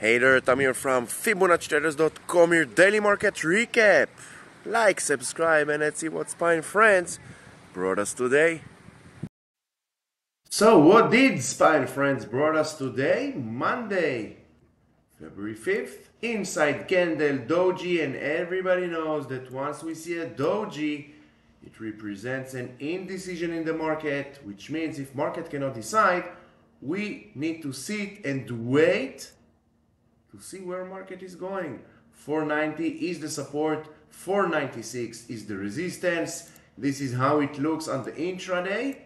Hey there, Tamir from Fibonacci-Traders.com, your daily market recap. Like, subscribe, and let's see what Spy and Friends brought us today. So, what did Spy and Friends brought us today? Monday, February 5th, inside candle doji, and everybody knows that once we see a doji, it represents an indecision in the market, which means if market cannot decide, we need to sit and wait to see where market is going. 490 is the support, 496 is the resistance. This is how it looks on the intraday.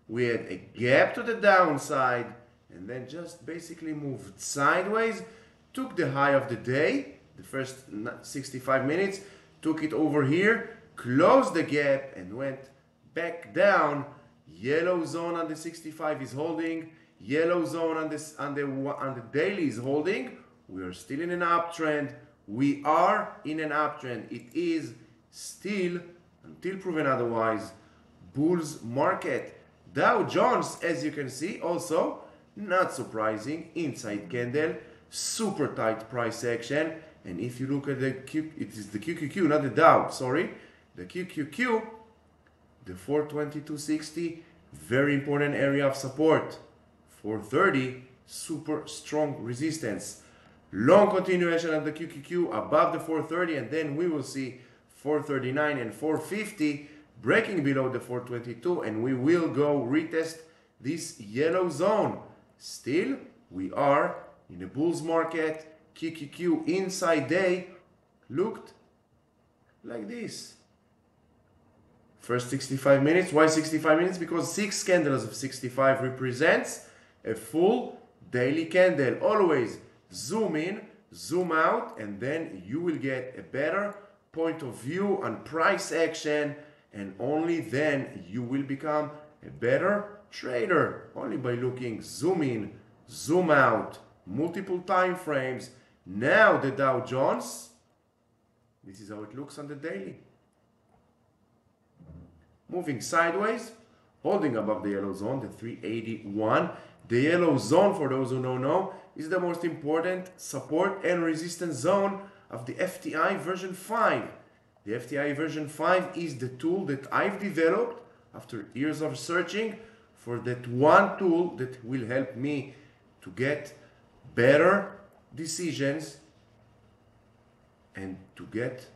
We had a gap to the downside and then just basically moved sideways, took the high of the day, the first 65 minutes, took it over here, closed the gap and went back down. Yellow zone on the 65 is holding. Yellow zone on the daily is holding. We are still in an uptrend. We are in an uptrend. It is still, until proven otherwise, bull's market. Dow Jones, as you can see, also not surprising, inside candle, super tight price action. And if you look at the it is the QQQ, not the Dow, sorry, the QQQ, the 422.60, very important area of support. 430, super strong resistance. Long continuation of the QQQ above the 430, and then we will see 439 and 450 breaking below the 422, and we will go retest this yellow zone. Still, we are in a bull's market. QQQ inside day looked like this. First 65 minutes. Why 65 minutes? Because 6 candles of 65 represents a full daily candle. Always zoom in, zoom out, and then you will get a better point of view on price action, and only then you will become a better trader. Only by looking zoom in, zoom out, multiple time frames. Now the Dow Jones, this is how it looks on the daily. Moving sideways, holding above the yellow zone, the 381. The yellow zone, for those who don't know, is the most important support and resistance zone of the FTI version 5. The FTI version 5 is the tool that I've developed after years of searching for that one tool that will help me to get better decisions and to get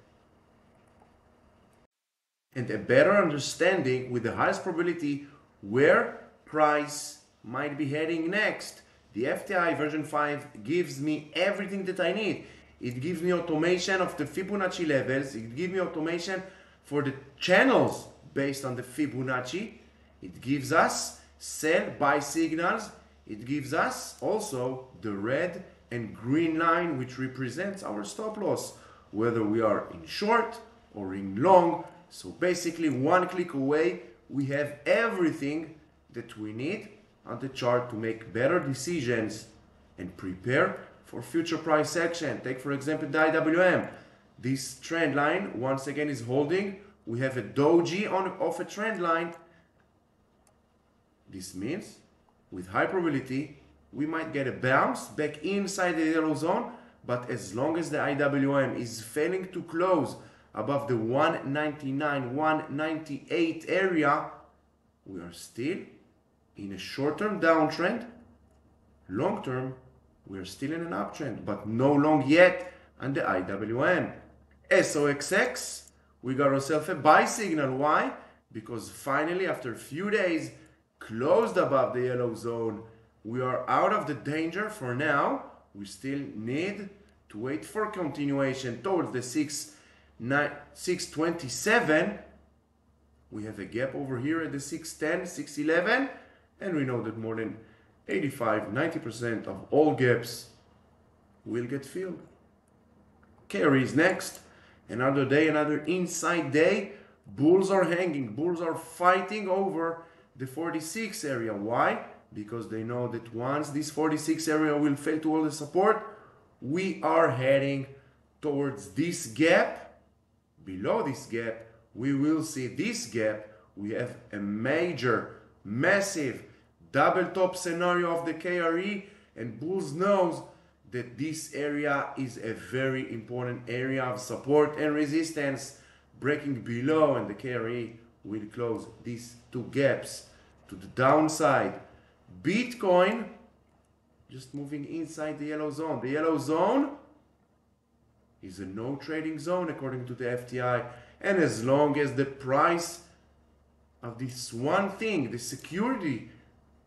a better understanding with the highest probability where price might be heading next. The FTI version 5 gives me everything that I need. It gives me automation of the Fibonacci levels. It gives me automation for the channels based on the Fibonacci. It gives us sell buy signals. It gives us also the red and green line, which represents our stop loss, whether we are in short or in long. So basically, one click away, we have everything that we need on the chart to make better decisions and prepare for future price action. Take, for example, the IWM. This trend line, once again, is holding. We have a doji of a trend line. This means, with high probability, we might get a bounce back inside the yellow zone, but as long as the IWM is failing to close above the 199, 198 area, we are still in a short-term downtrend. Long-term, we are still in an uptrend, but no long yet on the IWM. SOXX, we got ourselves a buy signal. Why? Because finally, after a few days, closed above the yellow zone. We are out of the danger for now. We still need to wait for continuation towards the 627. We have a gap over here at the 610, 611, and we know that more than 85-90% of all gaps will get filled. Carries next. Another day, another inside day. Bulls are hanging. Bulls are fighting over the 46 area. Why? Because they know that once this 46 area will fail to hold the support, we are heading towards this gap. Below this gap, we will see this gap. We have a major, massive double top scenario of the KRE, and bulls knows that this area is a very important area of support and resistance. Breaking below, and the carry will close these two gaps to the downside. Bitcoin just moving inside the yellow zone. The yellow zone is a no trading zone according to the FTI, and as long as the price of this one thing, the security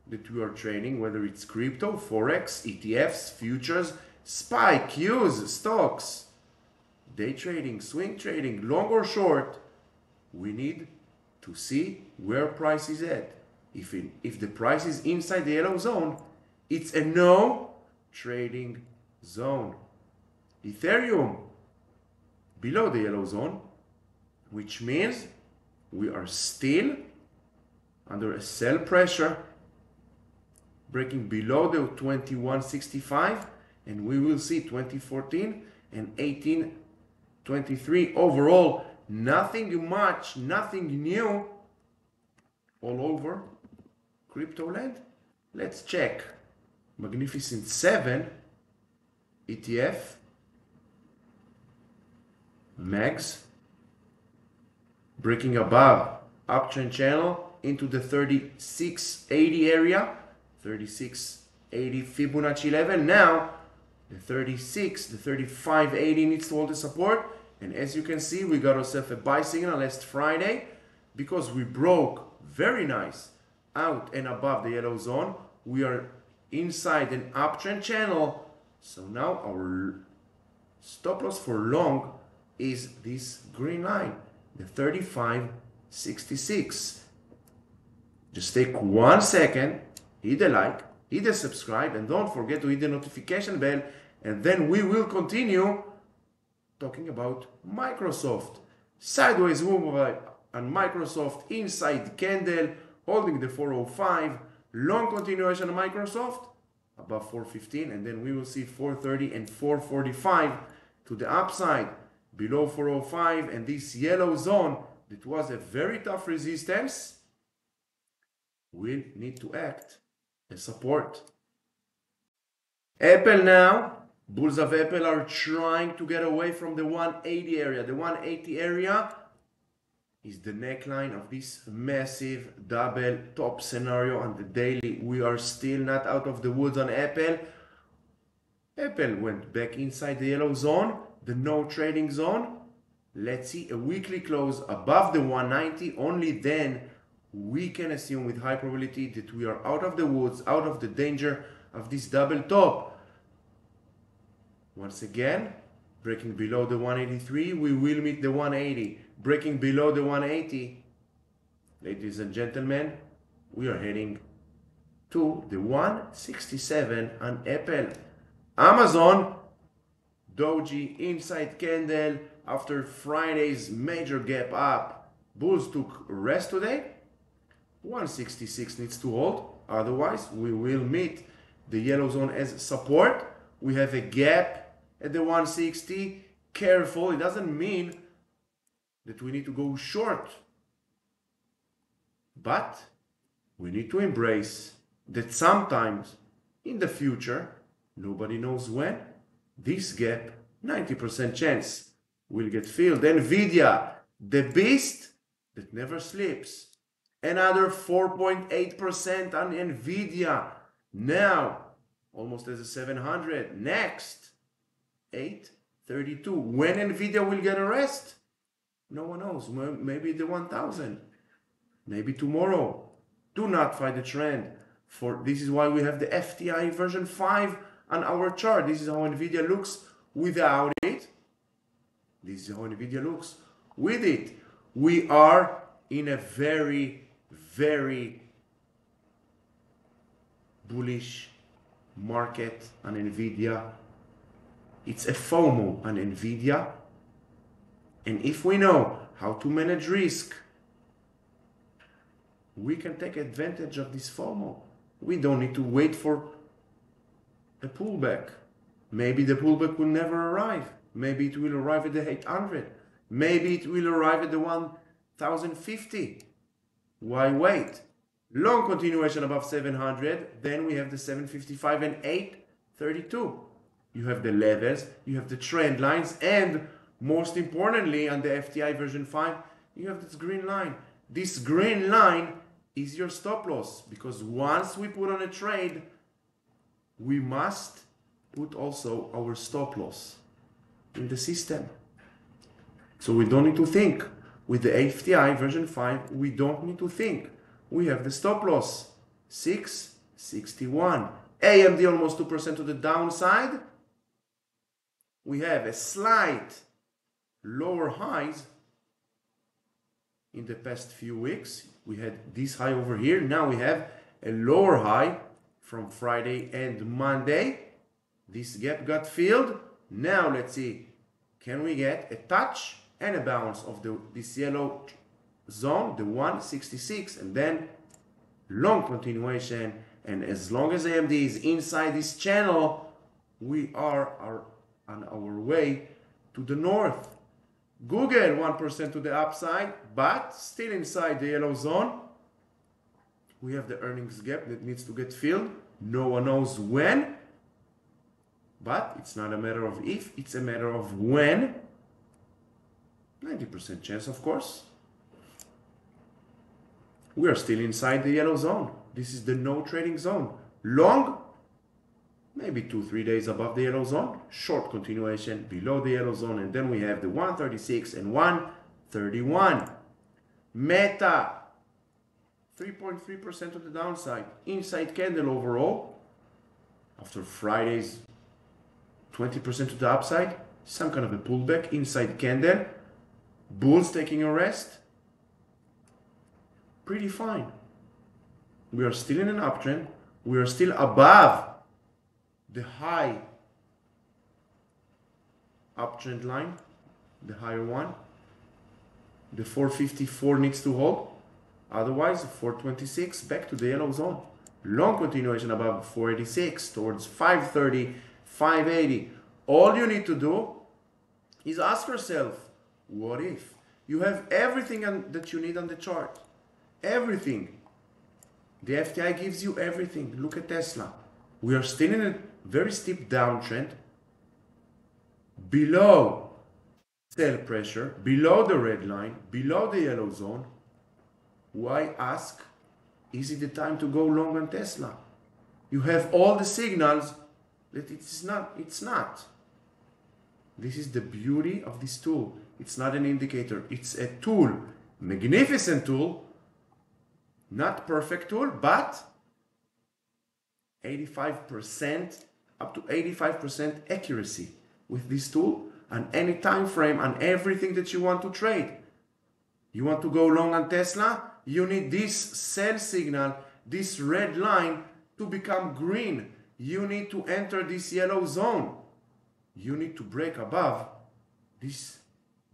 that we are trading, whether it's crypto, forex, ETFs, futures, SPY, Qs, stocks, day trading, swing trading, long or short, we need to see where price is at. If the price is inside the yellow zone, it's a no trading zone. Ethereum below the yellow zone, which means we are still under a sell pressure, breaking below the 2165, and we will see 2014 and 1823. Overall, nothing much, nothing new all over crypto land. Let's check. Magnificent 7 ETF, MAGS, breaking above uptrend channel into the 3680 area, 3680 Fibonacci level. Now the 3580 needs to hold the support, and as you can see, we got ourselves a buy signal last Friday because we broke very nice out and above the yellow zone. We are inside an uptrend channel, so now our stop loss for long is this green line, the 3566. Just take 1 second, hit the like, hit the subscribe, and don't forget to hit the notification bell, and then we will continue talking about Microsoft. Sideways move on Microsoft, inside candle, holding the 405, long continuation of Microsoft above 415, and then we will see 430 and 445 to the upside, below 405, and this yellow zone that was a very tough resistance will need to act as support. Apple now, bulls of Apple are trying to get away from the 180 area. The 180 area is the neckline of this massive double top scenario on the daily. We are still not out of the woods on Apple. Apple went back inside the yellow zone, the no trading zone. Let's see a weekly close above the 190. Only then we can assume with high probability that we are out of the woods, out of the danger of this double top. Once again, breaking below the 183, we will meet the 180. Breaking below the 180, ladies and gentlemen, we are heading to the 167 on Apple. Amazon, doji inside candle after Friday's major gap up. Bulls took rest today. 166 needs to hold, otherwise we will meet the yellow zone as support. We have a gap at the 160. Careful, it doesn't mean that we need to go short, but we need to embrace that sometimes in the future, nobody knows when, this gap, 90% chance, will get filled. Nvidia, the beast that never sleeps, another 4.8% on Nvidia, now almost as a 700. Next, 832. When Nvidia will get a rest? No one knows. Maybe the 1000. Maybe tomorrow. Do not fight the trend. This is why we have the FTI version 5 on our chart. This is how Nvidia looks without it. This is how Nvidia looks with it. We are in a very, very bullish market on Nvidia. It's a FOMO on Nvidia. And if we know how to manage risk, we can take advantage of this FOMO. We don't need to wait for a pullback. Maybe the pullback will never arrive. Maybe it will arrive at the 800. Maybe it will arrive at the 1050. Why wait? Long continuation above 700. Then we have the 755 and 832. you have the levels, you have the trend lines, and most importantly, on the FTI version 5, you have this green line. This green line is your stop loss, because once we put on a trade, we must put also our stop loss in the system. So we don't need to think. With the FTI version 5, we don't need to think. We have the stop loss, 661. AMD almost 2% to the downside. We have a slight lower highs in the past few weeks. We had this high over here. Now we have a lower high from Friday and Monday. This gap got filled. Now let's see, can we get a touch and a bounce of this yellow zone, the 166, and then long continuation. And as long as AMD is inside this channel, we are on our way to the north. Google 1% to the upside, but still inside the yellow zone. We have the earnings gap that needs to get filled. No one knows when, but it's not a matter of if, it's a matter of when. 90% chance, of course. We are still inside the yellow zone. This is the no trading zone. Long, maybe 2-3 days above the yellow zone. Short continuation below the yellow zone. And then we have the 136 and 131. Meta, 3.3% to the downside. Inside candle overall. After Friday's 20% to the upside. Some kind of a pullback. Inside candle. Bulls taking a rest. Pretty fine. We are still in an uptrend. We are still above the high uptrend line, the higher one. The 454 needs to hold. Otherwise, 426 back to the yellow zone. Long continuation above 486 towards 530, 580. All you need to do is ask yourself, what if? You have everything that you need on the chart. Everything. The FTI gives you everything. Look at Tesla. We are still in a very steep downtrend. Below sell pressure, below the red line, below the yellow zone. Why ask, is it the time to go long on Tesla? You have all the signals that it's not. This is the beauty of this tool. It's not an indicator. It's a tool. Magnificent tool. Not perfect tool, but 85%, up to 85% accuracy with this tool on any time frame, on everything that you want to trade. You want to go long on Tesla? You need this sell signal, this red line to become green. You need to enter this yellow zone. You need to break above this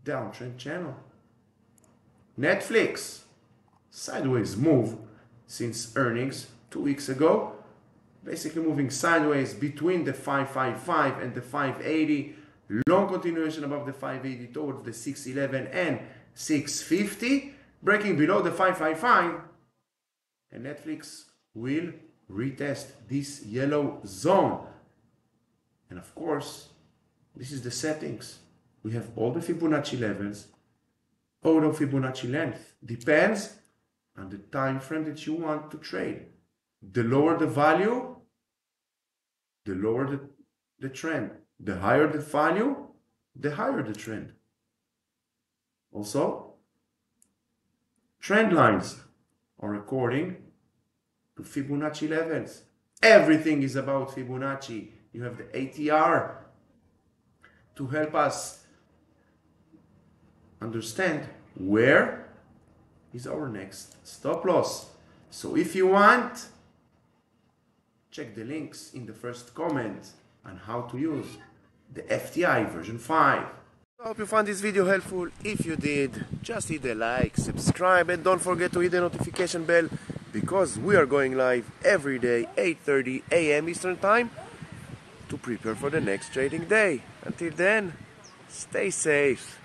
downtrend channel. Netflix, sideways move since earnings 2 weeks ago. Basically moving sideways between the 555 and the 580. Long continuation above the 580 towards the 611 and 650. Breaking below the 555. And Netflix will retest this yellow zone. And of course, this is the settings. We have all the Fibonacci levels, auto Fibonacci length. Depends on the time frame that you want to trade. The lower the value, the lower the trend. The higher the value, the higher the trend. Also, trend lines are according to Fibonacci levels. Everything is about Fibonacci. You have the ATR to help us understand where is our next stop loss. So if you want, check the links in the first comment on how to use the FTI version 5. I hope you found this video helpful. If you did, just hit the like, subscribe, and don't forget to hit the notification bell, because we are going live every day 8:30 a.m. Eastern Time to prepare for the next trading day. Until then, stay safe.